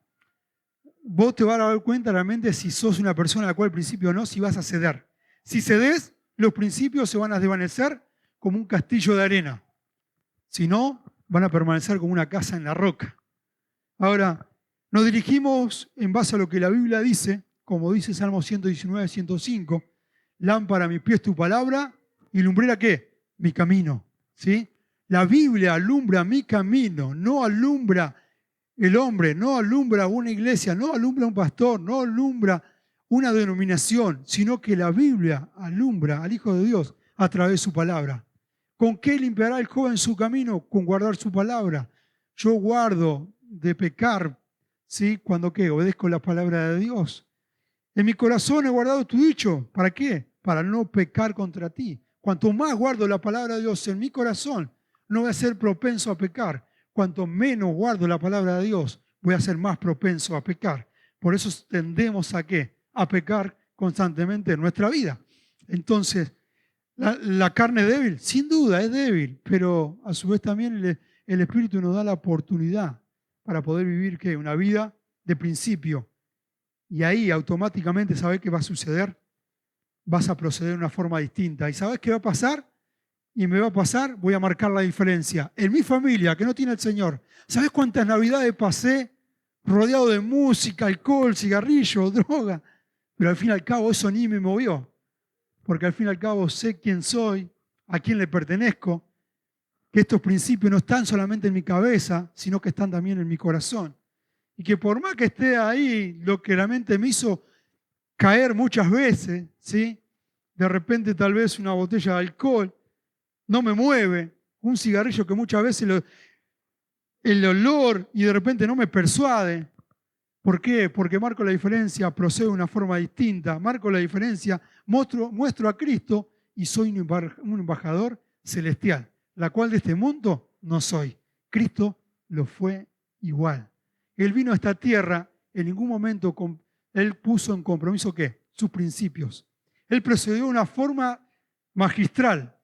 A: vos te vas a dar cuenta realmente si sos una persona a la cual al principio no, si vas a ceder. Si cedes, los principios se van a desvanecer como un castillo de arena. Si no, van a permanecer como una casa en la roca. Ahora, nos dirigimos en base a lo que la Biblia dice, como dice Salmo 119, 105, lámpara a mis pies tu palabra y lumbrera ¿qué? Mi camino. ¿Sí? La Biblia alumbra mi camino, no alumbra el hombre, no alumbra una iglesia, no alumbra un pastor, no alumbra una denominación, sino que la Biblia alumbra al Hijo de Dios a través de su palabra. ¿Con qué limpiará el joven su camino? Con guardar su palabra. Yo guardo de pecar, ¿sí? Cuando ¿qué? Obedezco la palabra de Dios. En mi corazón he guardado tu dicho. ¿Para qué? Para no pecar contra ti. Cuanto más guardo la palabra de Dios en mi corazón, no voy a ser propenso a pecar. Cuanto menos guardo la palabra de Dios, voy a ser más propenso a pecar. Por eso tendemos a ¿qué? A pecar constantemente en nuestra vida. Entonces, la carne es débil, sin duda es débil, pero a su vez también el Espíritu nos da la oportunidad para poder vivir ¿qué? Una vida de principio. Y ahí automáticamente, ¿sabes qué va a suceder? Vas a proceder de una forma distinta. ¿Y sabes qué va a pasar? Y me va a pasar, voy a marcar la diferencia. En mi familia, que no tiene el Señor, ¿sabes cuántas navidades pasé rodeado de música, alcohol, cigarrillo, droga? Pero al fin y al cabo eso ni me movió. Porque al fin y al cabo sé quién soy, a quién le pertenezco, que estos principios no están solamente en mi cabeza, sino que están también en mi corazón. Y que por más que esté ahí, lo que realmente me hizo caer muchas veces, ¿sí? De repente tal vez una botella de alcohol no me mueve, un cigarrillo que muchas veces el olor y de repente no me persuade. ¿Por qué? Porque marco la diferencia, procedo de una forma distinta, marco la diferencia, muestro a Cristo y soy un embajador celestial, la cual de este mundo no soy. Cristo lo fue igual. Él vino a esta tierra, en ningún momento Él puso en compromiso ¿qué? Sus principios. Él procedió de una forma magistral,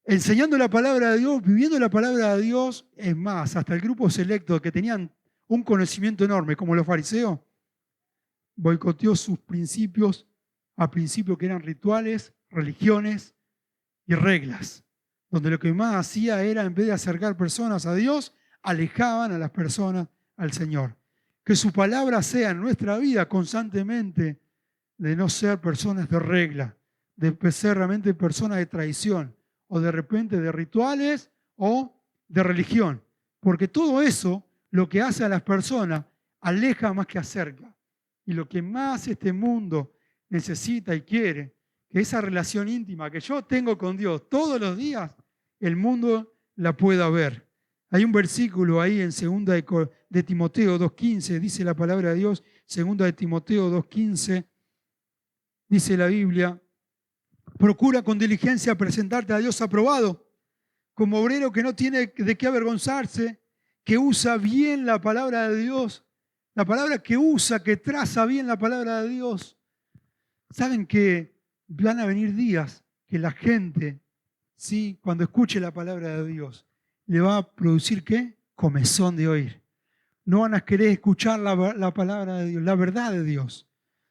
A: enseñando la palabra de Dios, viviendo la palabra de Dios. Es más, hasta el grupo selecto que tenían un conocimiento enorme, como los fariseos, boicoteó sus principios a principios que eran rituales, religiones y reglas, donde lo que más hacía era, en vez de acercar personas a Dios, alejaban a las personas al Señor. Que su palabra sea en nuestra vida constantemente de no ser personas de regla, de ser realmente personas de tradición, o de repente de rituales o de religión. Porque todo eso lo que hace a las personas aleja más que acerca. Y lo que más este mundo necesita y quiere, que esa relación íntima que yo tengo con Dios todos los días, el mundo la pueda ver. Hay un versículo ahí en 2 de Timoteo 2.15, dice la palabra de Dios, 2 de Timoteo 2.15, dice la Biblia, Procura con diligencia presentarte a Dios aprobado, como obrero que no tiene de qué avergonzarse, que usa bien la palabra de Dios, la palabra que usa, que traza bien la palabra de Dios. Saben que van a venir días que la gente, ¿sí?, cuando escuche la palabra de Dios, le va a producir ¿qué? Comezón de oír. No van a querer escuchar la palabra de Dios, la verdad de Dios.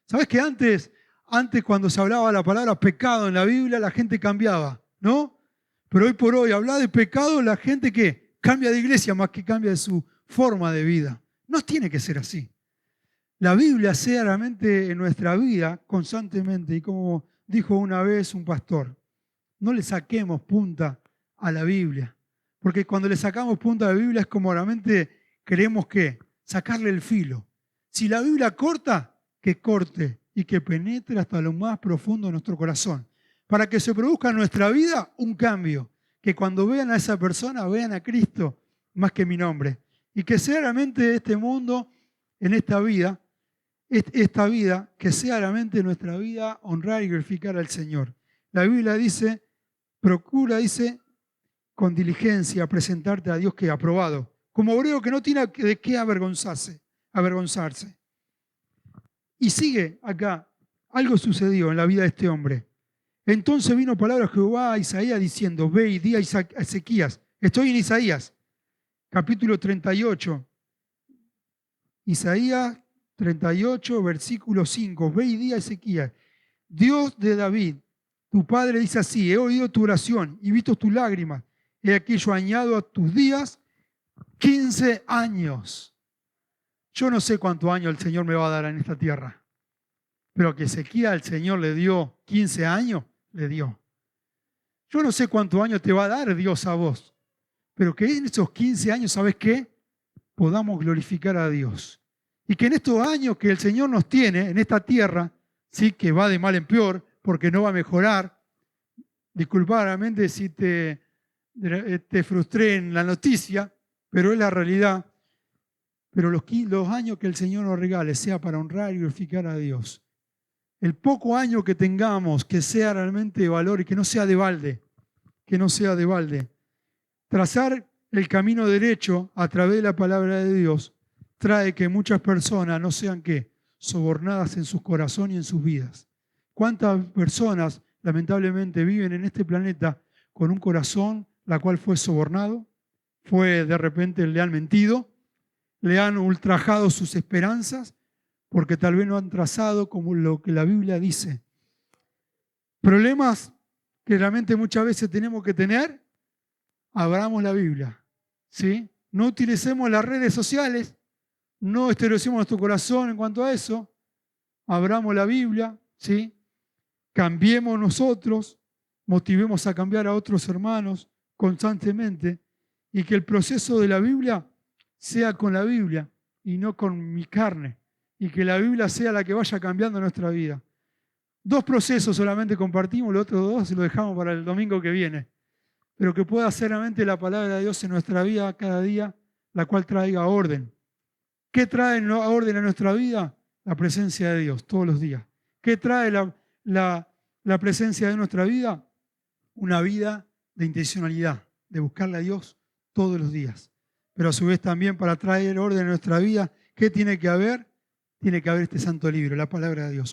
A: ¿Sabes que antes cuando se hablaba la palabra pecado en la Biblia, la gente cambiaba, ¿no? Pero hoy por hoy, hablar de pecado, la gente ¿qué? Cambia de iglesia más que cambia de su forma de vida. No tiene que ser así. La Biblia sea realmente en nuestra vida constantemente, y como dijo una vez un pastor, no le saquemos punta a la Biblia, porque cuando le sacamos punta a la Biblia es como realmente queremos que sacarle el filo. Si la Biblia corta, que corte y que penetre hasta lo más profundo de nuestro corazón, para que se produzca en nuestra vida un cambio, que cuando vean a esa persona vean a Cristo más que mi nombre, y que sea realmente este mundo, en esta vida, que sea realmente nuestra vida honrar y glorificar al Señor. La Biblia dice, procura, dice, con diligencia presentarte a Dios que ha aprobado, como obrero que no tiene de qué avergonzarse. Y sigue acá, algo sucedió en la vida de este hombre. Entonces vino palabra de Jehová a Isaías diciendo, ve y di a Ezequías, estoy en Isaías, capítulo 38, Isaías 38, versículo 5, ve y di a Ezequías, Dios de David, tu padre dice así, he oído tu oración y visto tus lágrimas, he aquí yo añado a tus días 15 años. Yo no sé cuántos años el Señor me va a dar en esta tierra, pero que Ezequías el Señor le dio 15 años, le dio. Yo no sé cuántos años te va a dar Dios a vos, pero que en esos 15 años, ¿sabes qué? Podamos glorificar a Dios. Y que en estos años que el Señor nos tiene en esta tierra, sí, que va de mal en peor, porque no va a mejorar. Disculpa realmente si te frustré en la noticia, pero es la realidad. Pero los años que el Señor nos regale sea para honrar y glorificar a Dios. El poco año que tengamos, que sea realmente de valor y que no sea de balde. Que no sea de balde. Trazar el camino derecho a través de la palabra de Dios trae que muchas personas no sean ¿qué? Sobornadas en sus corazones y en sus vidas. ¿Cuántas personas lamentablemente viven en este planeta con un corazón la cual fue sobornado? De repente le han mentido, le han ultrajado sus esperanzas porque tal vez no han trazado como lo que la Biblia dice. Problemas que realmente muchas veces tenemos que tener, abramos la Biblia, ¿sí? No utilicemos las redes sociales, no estereocipemos nuestro corazón en cuanto a eso, abramos la Biblia, ¿sí? Cambiemos nosotros, motivemos a cambiar a otros hermanos constantemente y que el proceso de la Biblia sea con la Biblia y no con mi carne y que la Biblia sea la que vaya cambiando nuestra vida. 2 procesos solamente compartimos, los otros 2 se los dejamos para el domingo que viene, pero que pueda ser realmente la palabra de Dios en nuestra vida cada día, la cual traiga orden. ¿Qué trae orden a nuestra vida? La presencia de Dios todos los días. ¿Qué trae la presencia de nuestra vida? Una vida de intencionalidad, de buscarle a Dios todos los días. Pero a su vez también para traer orden a nuestra vida, ¿qué tiene que haber? Tiene que haber este santo libro, la palabra de Dios.